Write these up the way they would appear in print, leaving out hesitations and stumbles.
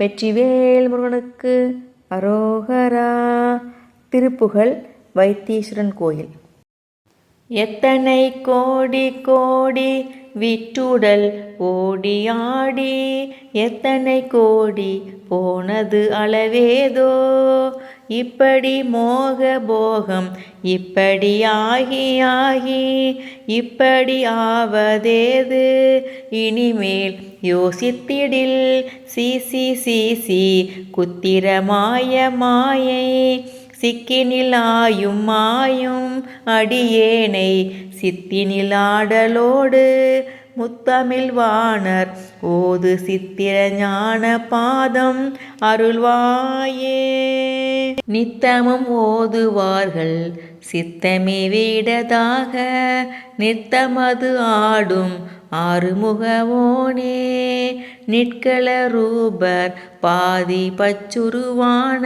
வெற்றிவேல் முருகனுக்கு அரோகரா. திருப்புகழ் வைத்தீஸ்வரன் கோயில். எத்தனை கோடி கோடி விற்றுடல் ஓடி ஆடி, எத்தனை கோடி போனது அளவேதோ. இப்படி மோக போகம் இப்படி ஆகி ஆகி, இப்படி ஆவதேது இனிமேல் யோசித்திடில். சீசி சீசி குத்திர மாய மாயை, சிக்கினில் ஆயும் மாயும் அடியேனை சித்தினில் ஆடலோடு. முத்தமிழ் வாணர் ஓது சித்திர ஞான பாதம் அருள்வாயே. நித்தமும் ஓதுவார்கள் சித்தமே வீடதாக, நித்தமது ஆடும் ஆறுமுகவோனே. நிற்கல ரூபர் பாதி பச்சுருவான,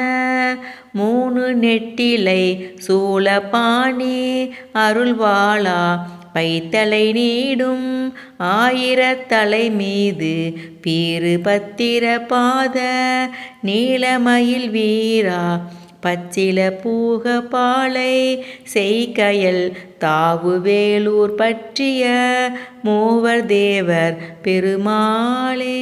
மூணு நெட்டிலை சூலபாணி அருள்வாளா. பைத்தலை நீடும் ஆயிரத்தலை மீது பீறு பத்திர பாத, நீலமயில் வீரா பச்சில பூக பாலை செய்கயல் தாவு வேலூர் பற்றிய மூவர் தேவர் பெருமாளே.